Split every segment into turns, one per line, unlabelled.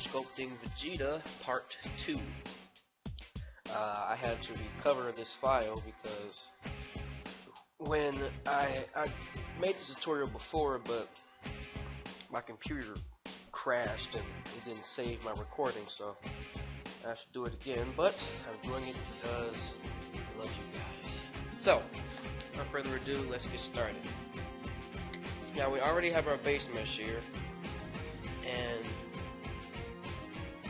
Modeling-Sculpting Vegeta Part 2. I had to recover this file because when I made this tutorial before, but my computer crashed and it didn't save my recording, so I have to do it again. But I'm doing it because I love you guys. So, without further ado, let's get started. Now, we already have our base mesh here, and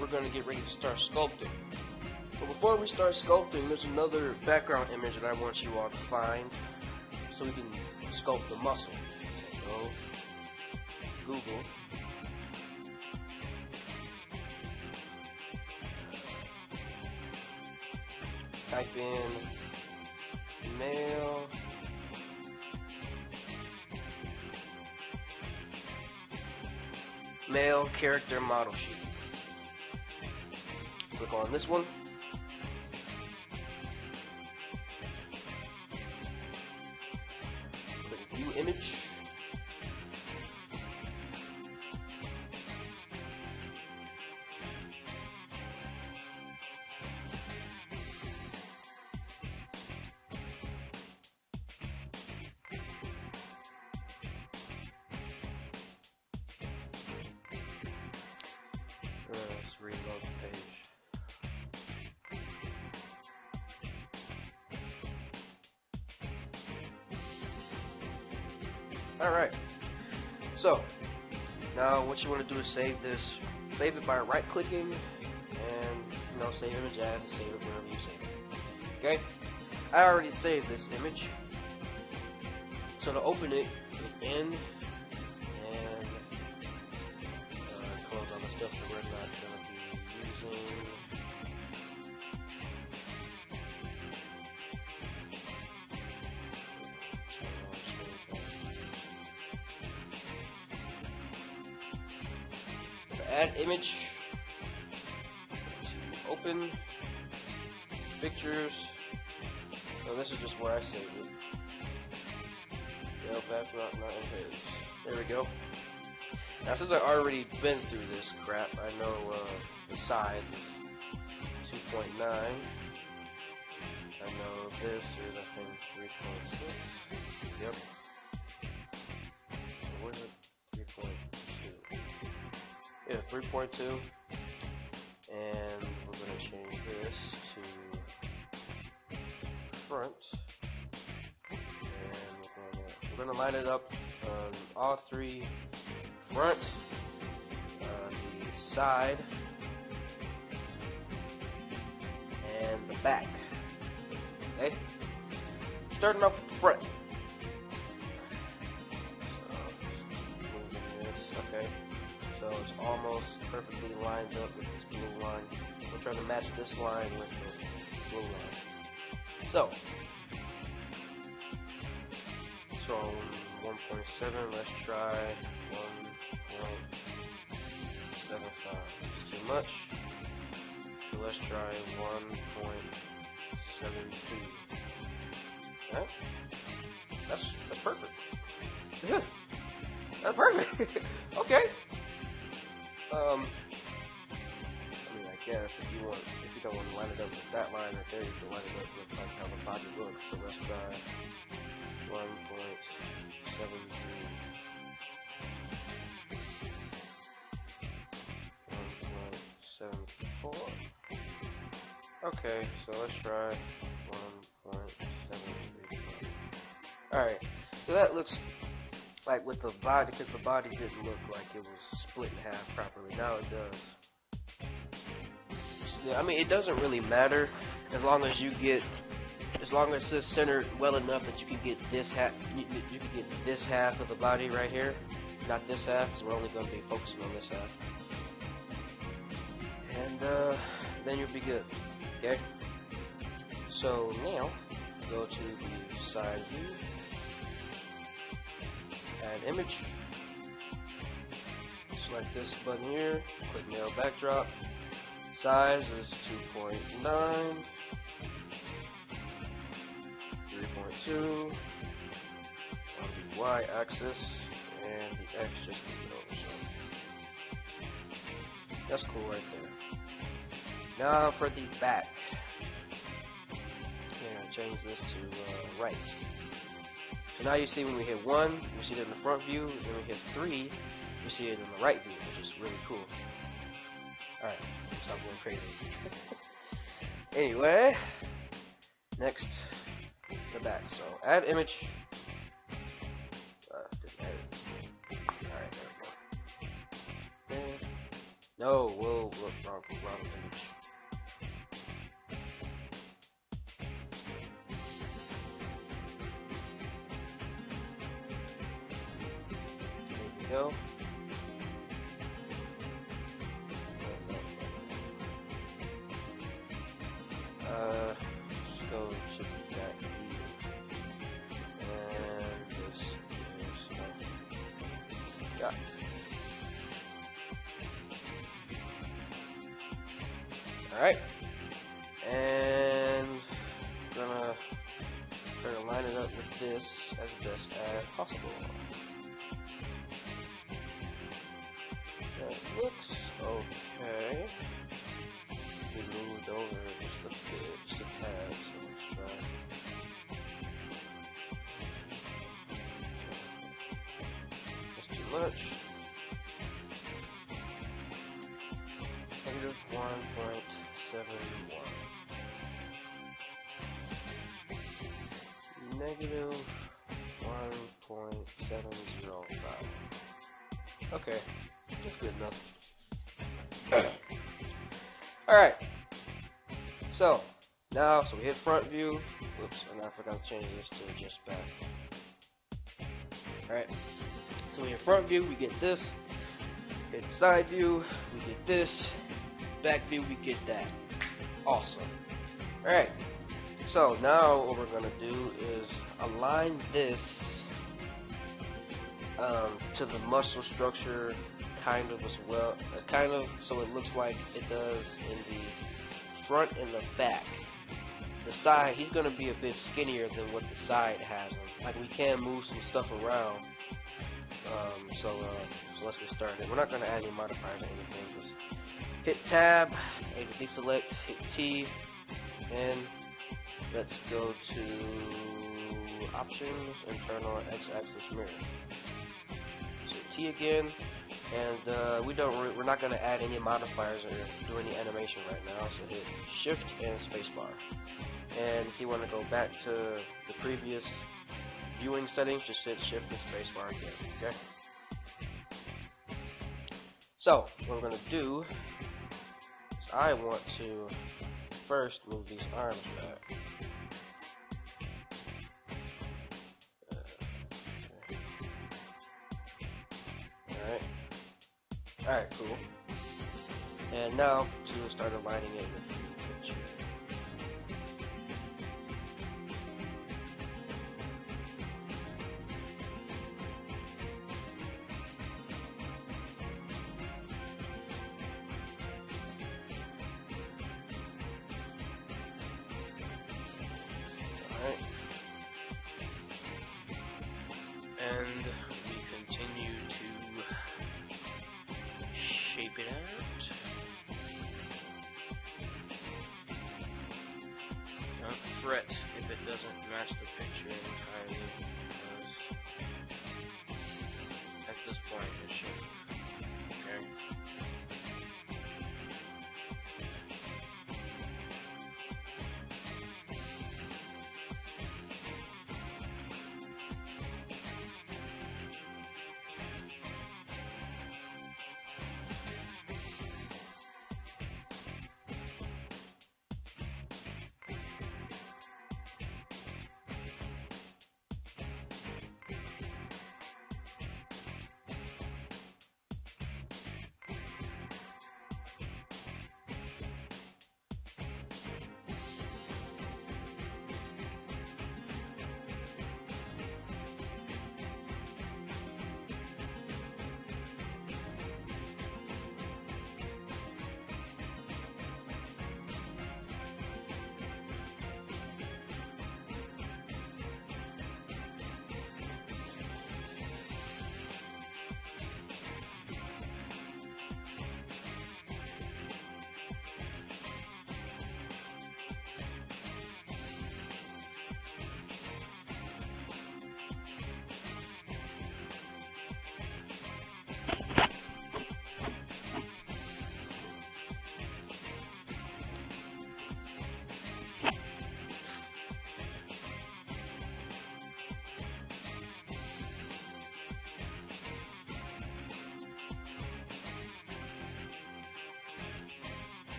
we're going to get ready to start sculpting. But before we start sculpting, there's another background image that I want you all to find so we can sculpt the muscle. So, Google. Type in male character model sheet. Click on this one. Click view image. Let's reload the page. Alright, so now what you want to do is save this. Save it by right clicking and save image as, save it wherever you save it. Okay? I already saved this image. So to open it, click in and close all the stuff that we're not going to be using. Add image, open, pictures. No, this is just where I saved it. Yep, that's not in page. There we go. Now, since I've already been through this crap, I know the size is 2.9. I know this is, I think, 3.6. Yep. What is it? 3.2. Yeah, 3.2, and we're going to change this to front, and we're going to line it up on all three: front, the side, and the back. Okay, starting off with the front. So it's almost perfectly lined up with this blue line. We'll try to match this line with the blue line. So 1.7, let's try 1.75. It's too much. So let's try 1.72. Alright? That's perfect. Yeah. That's perfect. Okay. I mean, I guess if you don't want to line it up with that line right there, you can line it up with like how the body looks. So let's try 1.74. Okay, so let's try 1.75. Alright, so that looks like with the body, because the body didn't look like it was split in half properly. Now it does. So, I mean, it doesn't really matter as long as it's centered well enough that you can get this half. You can get this half of the body right here, not this half, because we're only going to be focusing on this half. And then you'll be good. Okay. So now go to the side view. Add image. Select this button here. Click male backdrop. Size is 2.9. 3.2. On the Y-axis, and the X just leave it over. So That's cool right there. Now for the back. Yeah, change this to right. So now you see when we hit 1, we see it in the front view. When we hit 3, we see it in the right view, which is really cool. Alright, stop going crazy. Anyway, next, the back. So add image. Alright, there we go. Okay. No, whoa, wrong image. There we go. Let's go to that view. And this is got. Alright. And gonna try to line it up with this as best as possible. That looks okay. We moved over just a bit, just a tad, so let's try. That's too much. Negative 1.71. Negative 1.705. Okay, that's good enough. Alright, so now, we hit front view. Whoops, and I forgot to change this to just back. Alright, so we hit front view, we get this. Hit side view, we get this. Back view, we get that. Awesome. Alright, so now what we're going to do is align this to the muscle structure kind of as well, so it looks like it does in the front and the back. The side, he's going to be a bit skinnier than what the side has him. Like, we can move some stuff around. So let's get started. We're not going to add any modifiers or anything. Just hit tab, able deselect, hit T, and let's go to options, internal x-axis mirror. So T again. And we're not going to add any modifiers or do any animation right now, so hit Shift and Spacebar. And if you want to go back to the previous viewing settings, just hit Shift and Spacebar again, okay? So, what I'm going to do is I want to first move these arms back. Alright. Alright, cool. And now to start aligning it with the picture. Alright. And we continue to shape it out. Don't fret if it doesn't match the picture entirely, because at this point it should. Okay.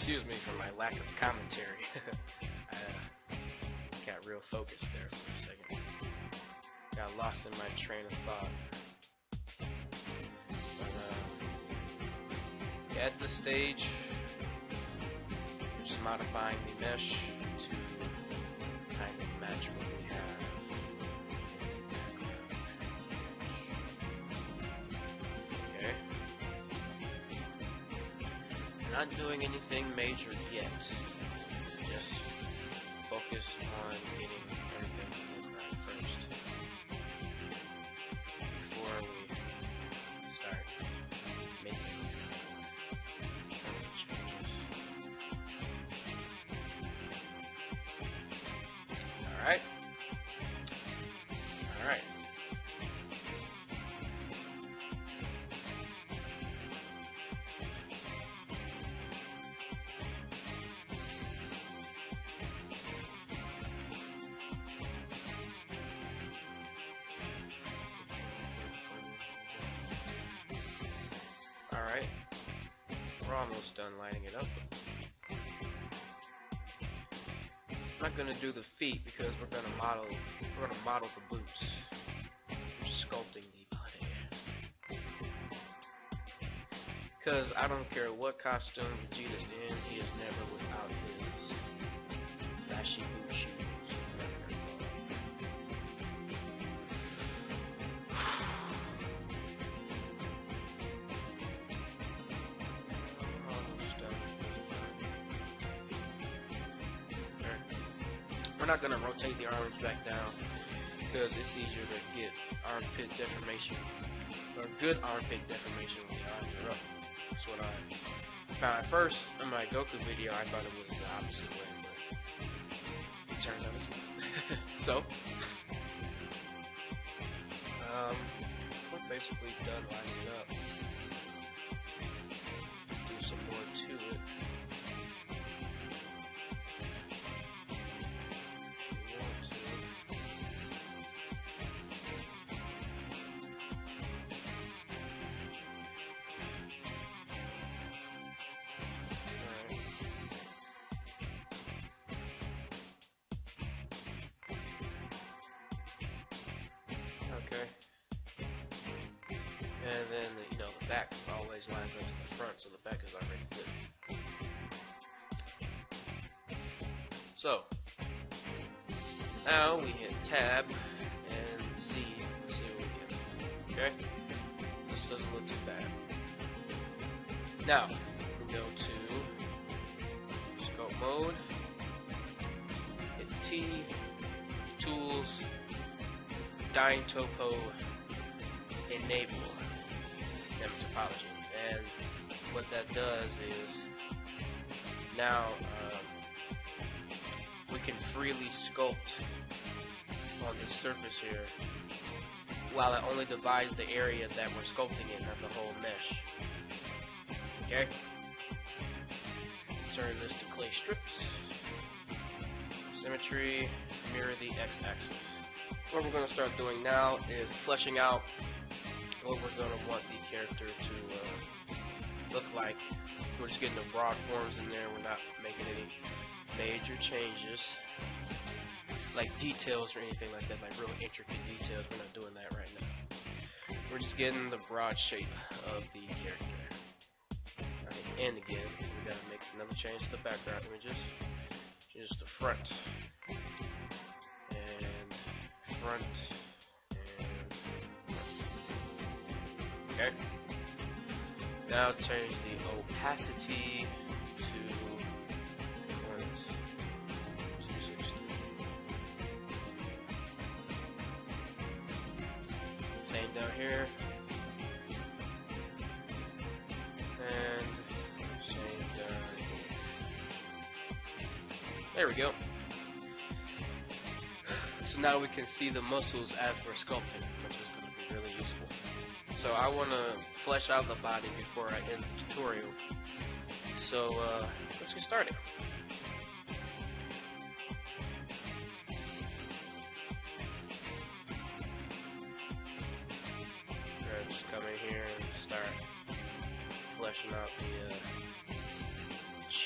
Excuse me for my lack of commentary. I got real focused there for a second. Got lost in my train of thought. But, at this stage, we're just modifying the mesh to kind of match what we have. Okay. Not doing anything major yet. Just focus on getting everything in right first before we start making changes. Alright. Alright. Alright, we're almost done lining it up. I'm not gonna do the feet because we're gonna model the boots. I'm just sculpting the body. Because I don't care what costume Vegeta's in, he is never without his flashy boot shoes. We're not going to rotate the arms back down because it's easier to get armpit deformation, or good armpit deformation when the arms are up. That's what I found at first in my Goku video. I thought it was the opposite way, but it turns out it's not. So, we're basically done lining it up. Do some more to it. Okay. And then, the back always lines up to the front, so the back is already good. So, now we hit Tab and Z and see what we get. Okay? This doesn't look too bad. Now, we go to Scope Mode, hit T, Tools, Dying Topo, Enable them topology. And what that does is now we can freely sculpt on this surface here while it only divides the area that we're sculpting in, not the whole mesh. Okay? Turn this to clay strips. Symmetry, mirror the x-axis. What we're going to start doing now is fleshing out what we're going to want the character to look like. We're just getting the broad forms in there. We're not making any major changes, like details or anything like that, like real intricate details. We're not doing that right now. We're just getting the broad shape of the character. Right, and again, we got to make another change to the background images. Just the front. Front and front. Okay. Now change the opacity to 260. Same down here. And same down here. There we go. So now we can see the muscles as we're sculpting, which is going to be really useful. So I want to flesh out the body before I end the tutorial. So let's get started. Just come in here and start fleshing out the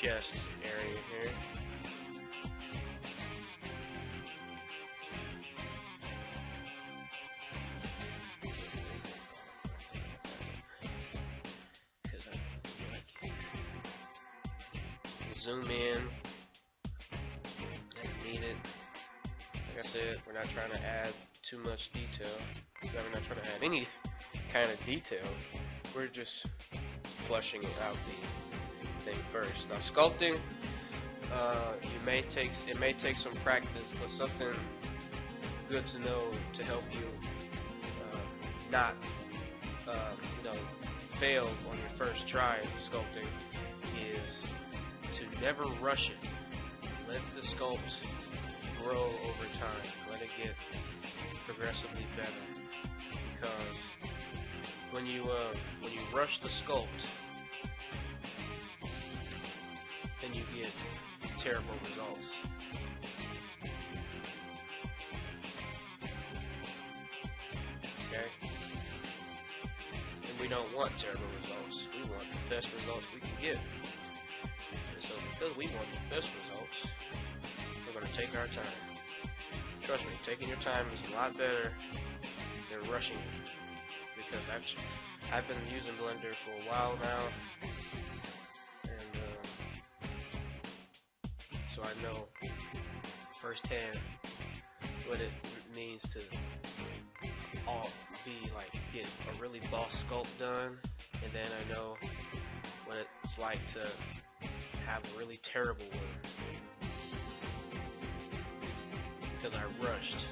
chest area here. Zoom in. Need it. Like I said, we're not trying to add too much detail. We're not trying to add any kind of detail. We're just flushing it out the thing first. Now sculpting, it may take some practice, but something good to know to help you not fail on your first try of sculpting is to never rush it. Let the sculpt grow over time. Let it get progressively better. Because when you rush the sculpt, then you get terrible results. Okay? And we don't want terrible results. We want the best results we can get. And so because we want the best results, we're going to take our time. Trust me, taking your time is a lot better than rushing it. Because I've been using Blender for a while now, and so I know firsthand what it means to get a really boss sculpt done, and then I know what it's like to have a really terrible one because I rushed.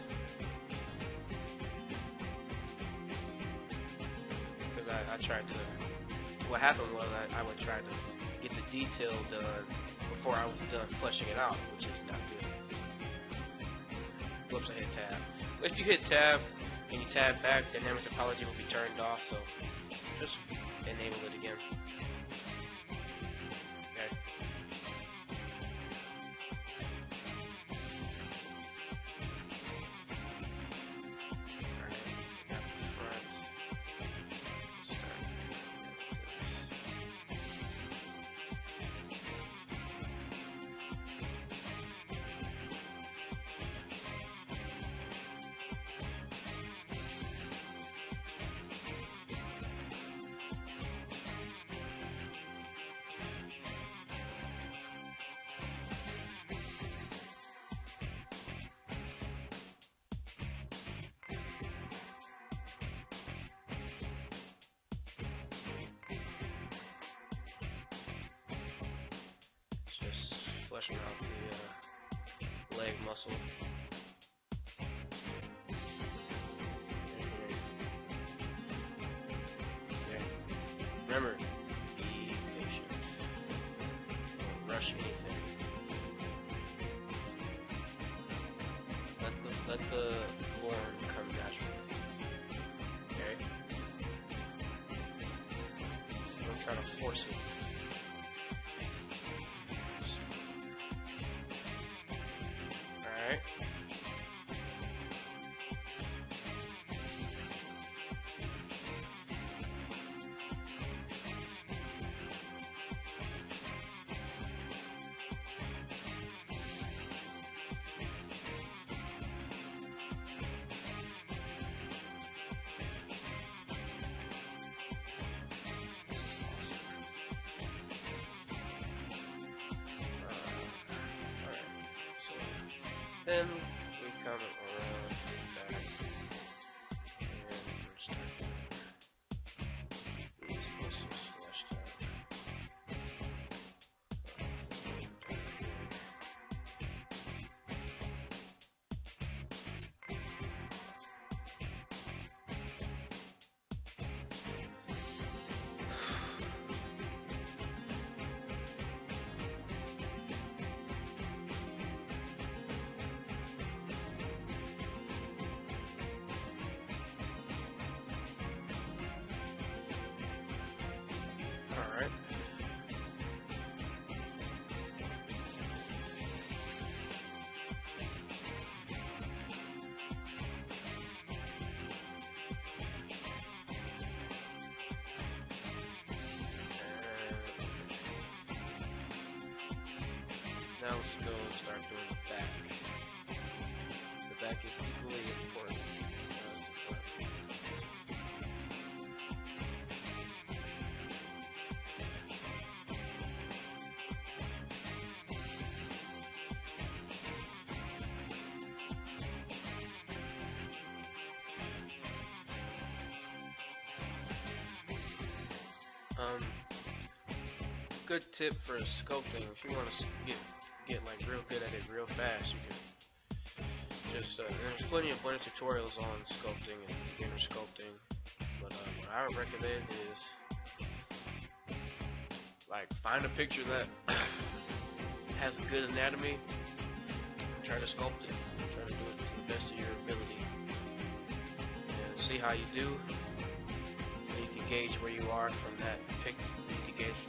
Because I tried to. What happened was I would try to get the detail done before I was done fleshing it out, which is not good. Whoops, I hit tab. If you hit tab and you tab back, dynamic topology will be turned off, so just enable it again. Okay. Fleshing out the leg muscle. Okay. Remember, be patient. Don't rush anything. Let the form come naturally. Okay? Don't try to force it. Then we come around back and we're starting these muscles fleshed out. Now let's go and start doing the back. The back is equally important as the front. Good tip for sculpting: if you want to get like real good at it real fast, you can just there's plenty of tutorials on sculpting and beginner sculpting, but what I would recommend is like find a picture that has good anatomy, try to sculpt it, try to do it to the best of your ability, and see how you do. And you can gauge where you are from that picture. You can gauge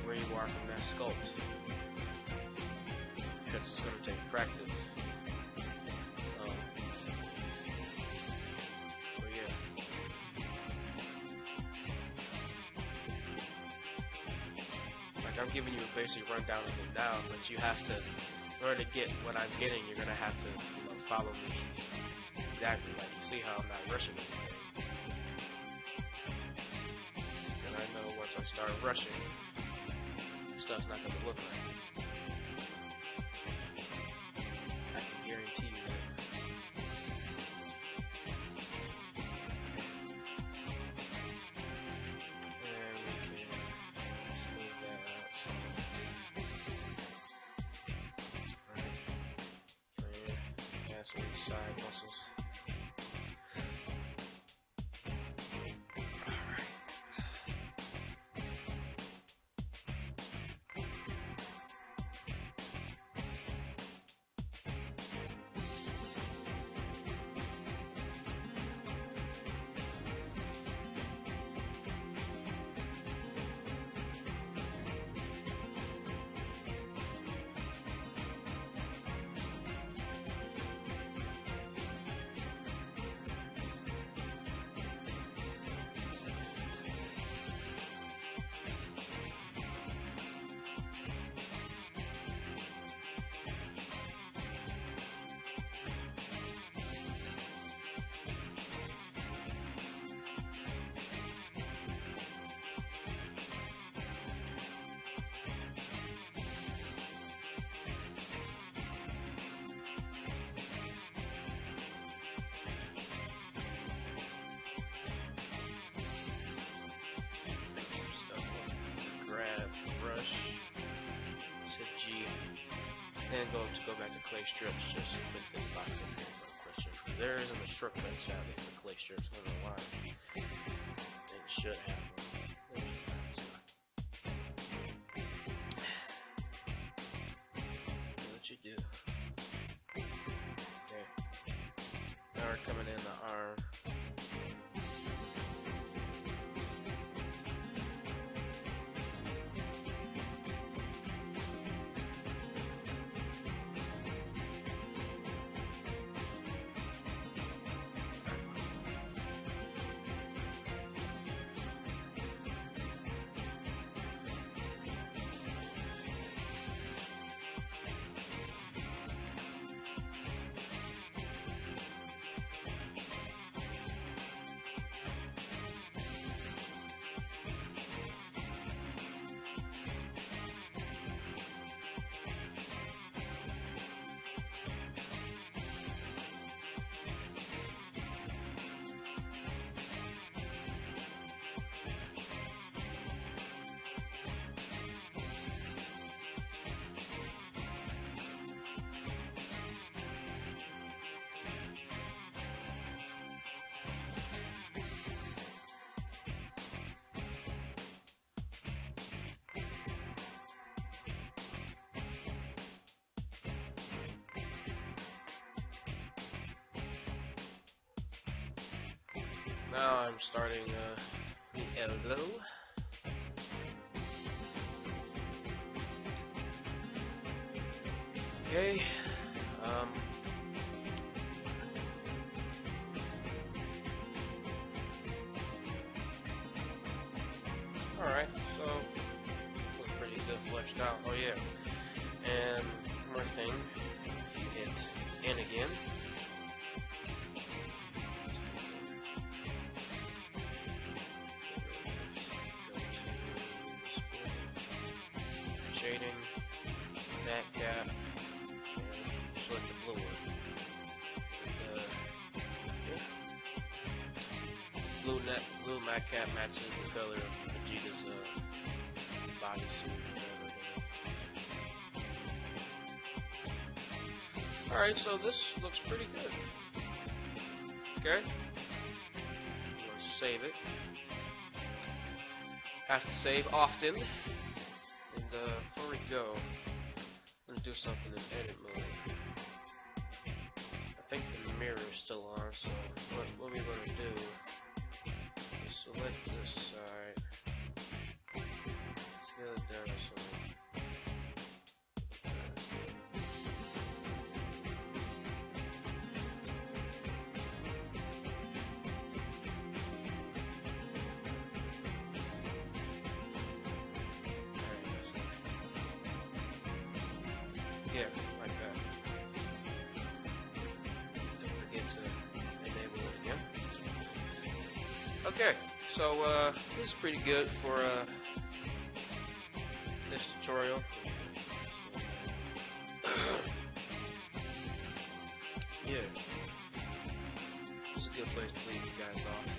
where you are from that sculpt, because it's going to take practice. So yeah. Like I'm giving you a basic rundown of it now, but you have to, in order to get what I'm getting, you're going to have to, follow me exactly. Like you see how I'm not rushing anything. And I know once I start rushing, stuff's not gonna look right. I can guarantee you that. And we can smooth that out. Right. Clear. Add some side muscles. Then go back to clay strips just to put this box in here for a question. There isn't a shortcut sadly for clay strips. I don't know why. It should have one. What you do? Okay. Now we're coming in the arm. Now I'm starting the elbow. Okay. Alright, so looks pretty good fleshed out. Oh yeah. And black cap matches the color of Vegeta's bodysuit. Alright, so this looks pretty good. Okay. I'm going to save it. Have to save often. And before we go, I'm going to do something in edit mode. I think the mirror is still on, so what we're going to do is select this side, scale it down some. Yeah, like that. Don't forget to enable it again. Okay, so this is pretty good for this tutorial. Yeah, this is a good place to leave you guys off.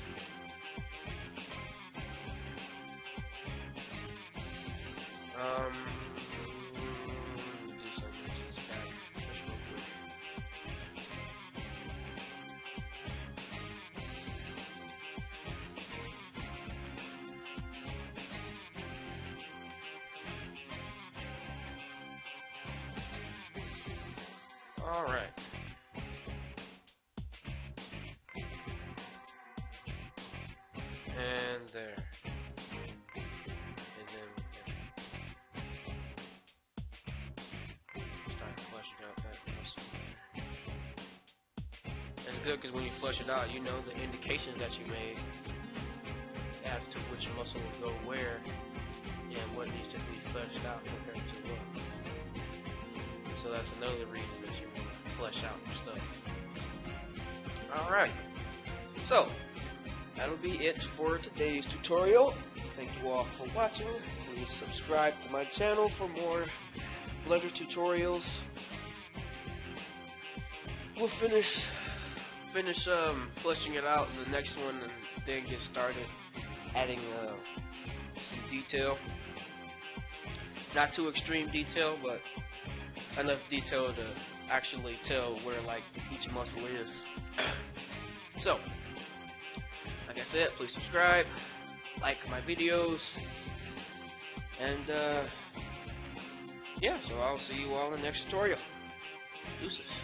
Alright. And there. And then start flushing out that muscle there. And it's good because when you flush it out, you know the indications that you made as to which muscle will go where and what needs to be fleshed out compared to what. So that's another reason that you want to flesh out your stuff. Alright, so that'll be it for today's tutorial. Thank you all for watching. Please subscribe to my channel for more Blender tutorials. We'll finish fleshing it out in the next one and then get started adding some detail. Not too extreme detail, but enough detail to actually tell where like each muscle is. So, like I said, please subscribe, like my videos, and yeah, so I'll see you all in the next tutorial. Deuces.